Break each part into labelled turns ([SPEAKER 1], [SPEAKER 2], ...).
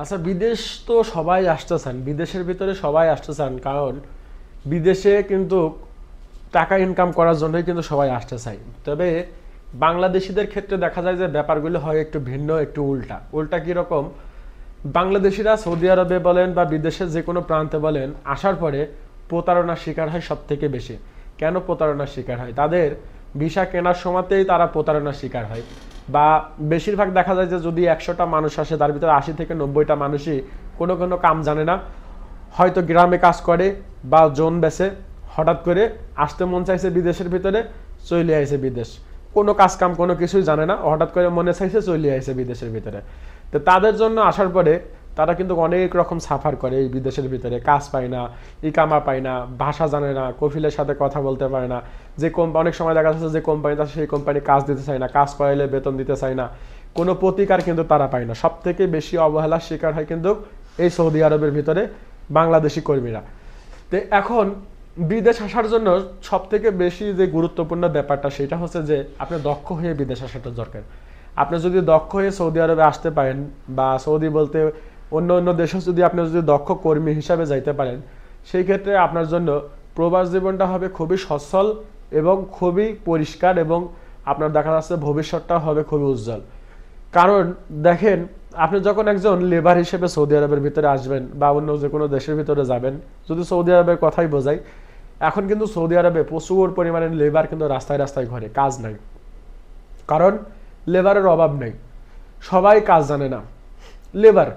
[SPEAKER 1] আচ্ছা, বিদেশ তো সবাই আসতে চান, বিদেশের ভিতরে সবাই আসতে চান, কারণ বিদেশে কিন্তু টাকা ইনকাম করার জন্যই কিন্তু সবাই আসতে চায়। তবে বাংলাদেশিদের ক্ষেত্রে দেখা যায় যে ব্যাপারগুলো হয় একটু ভিন্ন, একটু উল্টা। উল্টা কীরকম? বাংলাদেশিরা সৌদি আরবে বলেন বা বিদেশের যে কোনো প্রান্তে বলেন, আসার পরে প্রতারণার শিকার হয় সব থেকে বেশি। কেন প্রতারণার শিকার হয়? তাদের ভিসা কেনার সময়তেই তারা প্রতারণার শিকার হয়। বা বেশিরভাগ দেখা যায় যে যদি 100টা মানুষ আসে, তার ভিতরে 80 থেকে 90টা মানুষই কোনো কোনো কাম জানে না। হয়তো গ্রামে কাজ করে বা জোন বেছে, হঠাৎ করে আসতে মন চাইছে বিদেশের ভিতরে, চলে আইছে বিদেশ। কোনো কাজ কাম কোনো কিছুই জানে না, হঠাৎ করে মনে চাইছে চলে আইছে বিদেশের ভিতরে। তো তাদের জন্য আসার পরে তারা কিন্তু অনেক রকম সাফার করে এই বিদেশের ভিতরে। কাজ পায় না, ইকামা পায় না, ভাষা জানে না, কফিলের সাথে কথা বলতে পারে না। যে অনেক সময় দেখা যাচ্ছে যে কোম্পানিতে সেই কোম্পানি কাজ দিতে চায় না, কাজ করাইলে বেতন দিতে চায় না, কোনো প্রতিকার কিন্তু তারা পায় না। সব থেকে বেশি অবহেলার শিকার হয় কিন্তু এই সৌদি আরবের ভিতরে বাংলাদেশি কর্মীরা। তো এখন বিদেশ আসার জন্য সব থেকে বেশি যে গুরুত্বপূর্ণ ব্যাপারটা, সেটা হচ্ছে যে আপনি দক্ষ হয়ে বিদেশ আসাটা দরকার। আপনি যদি দক্ষ হয়ে সৌদি আরবে আসতে পারেন, বা সৌদি বলতে অন্য অন্য দেশে যদি আপনি যদি দক্ষ কর্মী হিসাবে যাইতে পারেন, সেই ক্ষেত্রে আপনার জন্য প্রবাস জীবনটা হবে খুবই সচ্ছল এবং খুবই পরিষ্কার, এবং আপনার দেখা যাচ্ছে ভবিষ্যৎটা হবে খুবই উজ্জ্বল। কারণ দেখেন, আপনি যখন একজন লেবার হিসেবে সৌদি আরবের ভিতরে আসবেন বা অন্য যে কোনো দেশের ভিতরে যাবেন, যদি সৌদি আরবের কথাই বোঝাই, এখন কিন্তু সৌদি আরবে প্রচুর পরিমাণে লেবার কিন্তু রাস্তায় রাস্তায় ঘরে, কাজ নাই। কারণ লেবারের অভাব নেই, সবাই কাজ জানে না, লেবার।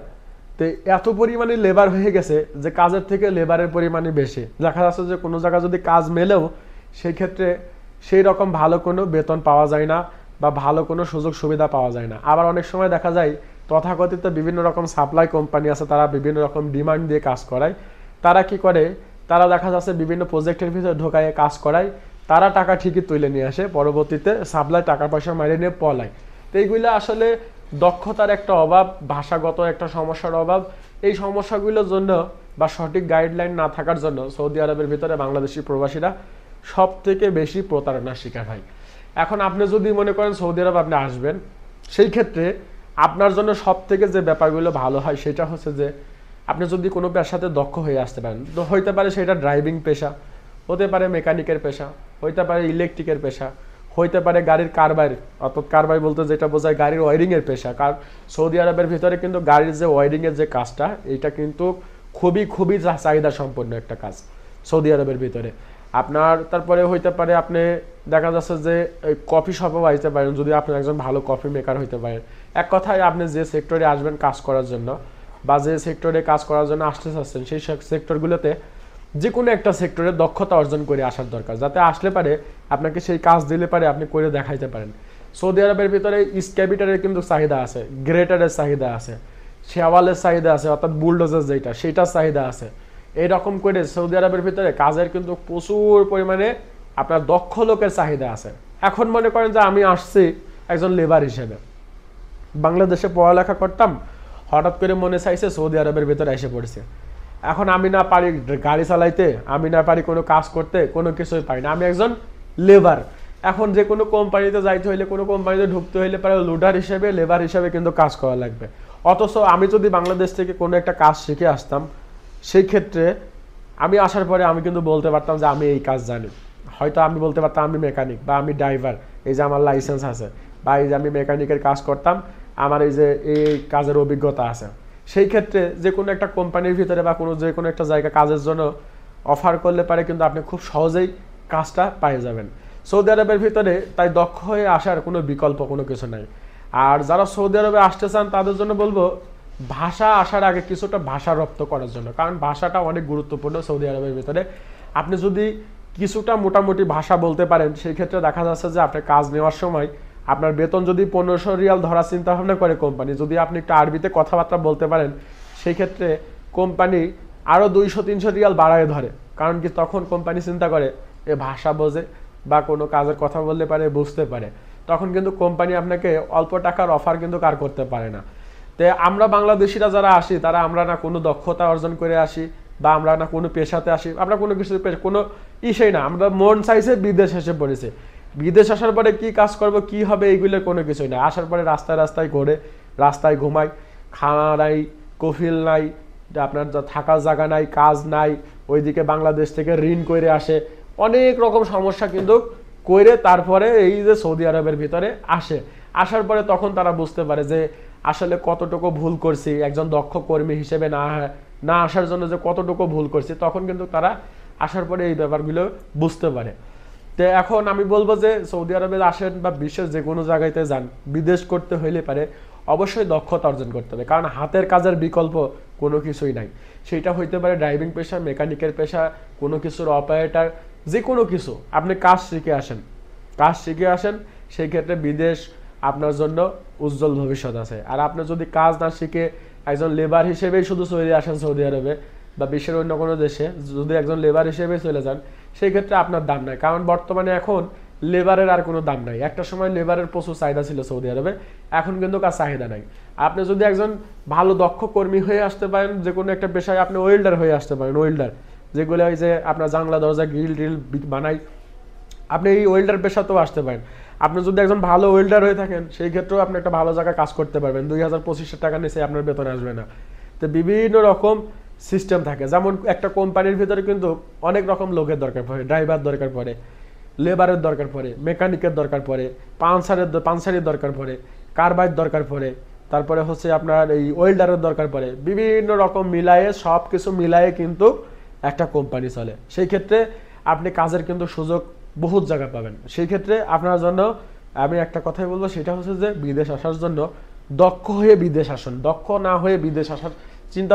[SPEAKER 1] তো এত পরিমাণে লেবার হয়ে গেছে যে কাজের থেকে লেবারের পরিমাণই বেশি। দেখা যাচ্ছে যে কোনো জায়গায় যদি কাজ মেলেও সেই ক্ষেত্রে সেই রকম ভালো কোনো বেতন পাওয়া যায় না বা ভালো কোনো সুযোগ সুবিধা পাওয়া যায় না। আবার অনেক সময় দেখা যায় তথাকথিত বিভিন্ন রকম সাপ্লাই কোম্পানি আছে, তারা বিভিন্ন রকম ডিমান্ড দিয়ে কাজ করায়। তারা কি করে? তারা দেখা যাচ্ছে বিভিন্ন প্রজেক্টের ভিতরে ঢোকায় কাজ করায়, তারা টাকা ঠিকই তুলে নিয়ে আসে, পরবর্তীতে সাপ্লাই টাকা পয়সা মারিয়ে নিয়ে পলায়। তো এইগুলো আসলে দক্ষতার একটা অভাব, ভাষাগত একটা সমস্যার অভাব। এই সমস্যাগুলোর জন্য বা সঠিক গাইডলাইন না থাকার জন্য সৌদি আরবের ভিতরে বাংলাদেশি প্রবাসীরা সব থেকে বেশি প্রতারণার শিকার হয়। এখন আপনি যদি মনে করেন সৌদি আরব আপনি আসবেন, সেই ক্ষেত্রে আপনার জন্য সব থেকে যে ব্যাপারগুলো ভালো হয় সেটা হচ্ছে যে আপনি যদি কোনো পেশাতে দক্ষ হয়ে আসতে পারেন, তো হইতে পারে সেটা ড্রাইভিং পেশা, হতে পারে মেকানিকের পেশা, হইতে পারে ইলেকট্রিকের পেশা, হইতে পারে গাড়ির কারবার, অর্থাৎ কারবার বলতে যেটা বোঝায় গাড়ির ওয়ারিংয়ের পেশা। কারণ সৌদি আরবের ভিতরে কিন্তু গাড়ির যে ওয়ারিংয়ের যে কাজটা, এটা কিন্তু খুবই খুবই চাহিদা সম্পন্ন একটা কাজ সৌদি আরবের ভিতরে। আপনার তারপরে হইতে পারে আপনি দেখা যাচ্ছে যে কফি শপও আইতে পারেন, যদি আপনি একজন ভালো কফি মেকার হইতে পারেন। এক কথায় আপনি যে সেক্টরে আসবেন কাজ করার জন্য, বা যে সেক্টরে কাজ করার জন্য আসতে চাচ্ছেন, সেই সেক্টরগুলোতে যে কোনো একটা সেক্টরে দক্ষতা অর্জন করে আসার দরকার, যাতে আসলে পারে আপনাকে সেই কাজ দিলে পারে আপনি করে দেখাইতে পারেন। সৌদি আরবের ভিতরে স্ক্যাভিটারের কিন্তু চাহিদা আছে, গ্রেটারের চাহিদা আছে, শেওয়ালের চাহিদা আছে, অর্থাৎ বুলডোজার যেটা, সেইটার চাহিদা আছে। এইরকম করে সৌদি আরবের ভিতরে কাজের কিন্তু প্রচুর পরিমাণে আপনার দক্ষ লোকের চাহিদা আছে। এখন মনে করেন যে আমি আসছি একজন লেবার হিসেবে, বাংলাদেশে পড়ালেখা করতাম, হঠাৎ করে মনে চাইছে সৌদি আরবের ভিতরে এসে পড়েছে। এখন আমি না পারি গাড়ি চালাইতে, আমি না পারি কোনো কাজ করতে, কোনো কিছুই পারি না, আমি একজন লেবার। এখন যে কোনো কোম্পানিতে যাইতে হইলে, কোনো কোম্পানিতে ঢুকতে হইলে পারে লোডার হিসেবে, লেবার হিসেবে কিন্তু কাজ করা লাগবে। অথচ আমি যদি বাংলাদেশ থেকে কোনো একটা কাজ শিখে আসতাম, সেই ক্ষেত্রে আমি আসার পরে আমি কিন্তু বলতে পারতাম যে আমি এই কাজ জানি। হয়তো আমি বলতে পারতাম আমি মেকানিক বা আমি ড্রাইভার, এই যে আমার লাইসেন্স আছে, বা এই যে আমি মেকানিকের কাজ করতাম, আমার এই যে এই কাজের অভিজ্ঞতা আছে। সেই ক্ষেত্রে যে কোনো একটা কোম্পানির ভিতরে বা কোনো যে কোনো একটা জায়গা কাজের জন্য অফার করলে পারে কিন্তু আপনি খুব সহজেই কাজটা পেয়ে যাবেন সৌদি আরবের ভিতরে। তাই দক্ষ হয়ে আসার কোনো বিকল্প কোনো কিছু নাই। আর যারা সৌদি আরবে আসতে চান তাদের জন্য বলবো, ভাষা আসার আগে কিছুটা ভাষা রপ্ত করার জন্য, কারণ ভাষাটা অনেক গুরুত্বপূর্ণ সৌদি আরবের ভিতরে। আপনি যদি কিছুটা মোটামুটি ভাষা বলতে পারেন, সেই ক্ষেত্রে দেখা যাচ্ছে যে আপনার কাজ নেওয়ার সময় আপনার বেতন যদি 1500 রিয়াল ধরার চিন্তা ভাবনা করে কোম্পানি, যদি আপনি একটু আরবিতে কথাবার্তা বলতে পারেন, সেই ক্ষেত্রে কোম্পানি আরও 200-300 রিয়াল বাড়ায় ধরে। কারণ কি, তখন কোম্পানি চিন্তা করে এ ভাষা বোঝে বা কোনো কাজের কথা বলতে পারে, বুঝতে পারে, তখন কিন্তু কোম্পানি আপনাকে অল্প টাকার অফার কিন্তু কার করতে পারে না। তো আমরা বাংলাদেশিরা যারা আসি, তারা আমরা না কোনো দক্ষতা অর্জন করে আসি, বা আমরা না কোনো পেশাতে আসি, আমরা কোনো কিছু কোনো ইসেই না, আমরা মন চাইছে বিদেশ এসে পড়েছে। বিদেশ আসার পরে কি কাজ করব, কি হবে, এইগুলো কোনো কিছুই না। আসার পরে রাস্তায় রাস্তায় ঘোরে, রাস্তায় ঘুমাই, খানা নাই, কফিল নাই, আপনার থাকার জায়গা নাই, কাজ নাই, ওইদিকে বাংলাদেশ থেকে ঋণ করে আসে, অনেক রকম সমস্যা কিন্তু করে তারপরে এই যে সৌদি আরবের ভিতরে আসে। আসার পরে তখন তারা বুঝতে পারে যে আসলে কতটুকু ভুল করছি, একজন দক্ষ কর্মী হিসেবে না আসার জন্য যে কতটুকু ভুল করছি, তখন কিন্তু তারা আসার পরে এই ব্যাপারগুলো বুঝতে পারে। তো এখন আমি বলবো যে সৌদি আরবে আসেন বা বিশ্বের যে কোনো জায়গাতে যান, বিদেশ করতে হইলে পারে অবশ্যই দক্ষতা অর্জন করতে হবে, কারণ হাতের কাজের বিকল্প কোনো কিছুই নাই। সেইটা হইতে পারে ড্রাইভিং পেশা, মেকানিকের পেশা, কোনো কিছুর অপারেটর, যে কোনো কিছু আপনি কাজ শিখে আসেন, সেই ক্ষেত্রে বিদেশ আপনার জন্য উজ্জ্বল ভবিষ্যৎ আছে। আর আপনি যদি কাজ না শিখে একজন লেবার হিসেবেই শুধু চলে আসেন সৌদি আরবে বা বিশ্বের অন্য কোনো দেশে, যদি একজন লেবার হিসেবে চলে যান, সেই ক্ষেত্রে আপনার দাম নাই, কারণ বর্তমানে এখন লেবারের আর কোনো দাম নাই। একটা সময় লেবারের প্রচুর চাহিদা ছিল সৌদি আরবে, এখন কিন্তু কার চাহিদা নাই। আপনি যদি একজন ভালো দক্ষ কর্মী হয়ে আসতে পারেন, যে কোনো একটা পেশায় আপনি ওয়েল্ডার হয়ে আসতে পারেন, ওয়েল্ডার যেগুলো ওই যে আপনার জানলা দরজা গ্রিল টিল বানাই, আপনি এই ওয়েল্ডার পেশাতেও আসতে পারেন। আপনি যদি একজন ভালো ওয়েল্ডার হয়ে থাকেন, সেই ক্ষেত্রেও আপনি একটা ভালো জায়গায় কাজ করতে পারবেন, 2025 টাকা নিচে আপনার বেতন আসবে না। তো বিভিন্ন রকম সিস্টেম থাকে, যেমন একটা কোম্পানির ভিতরে কিন্তু অনেক রকম লোকের দরকার পড়ে, ড্রাইভার দরকার পড়ে, লেবারের দরকার পড়ে, মেকানিকের দরকার পড়ে, পাঞ্চারের দরকার পড়ে, কারবাইয়ের দরকার পড়ে, তারপরে হচ্ছে আপনার এই ওয়েল্ডারের দরকার পড়ে, বিভিন্ন রকম মিলায়ে সব কিছু মিলায়ে কিন্তু একটা কোম্পানি চলে। সেই ক্ষেত্রে আপনি কাজের কিন্তু সুযোগ বহুত জায়গা পাবেন। সেই ক্ষেত্রে আপনার জন্য আমি একটা কথাই বলবো, সেটা হচ্ছে যে বিদেশ আসার জন্য দক্ষ হয়ে বিদেশ আসুন, দক্ষ না হয়ে বিদেশ আসার চিন্তা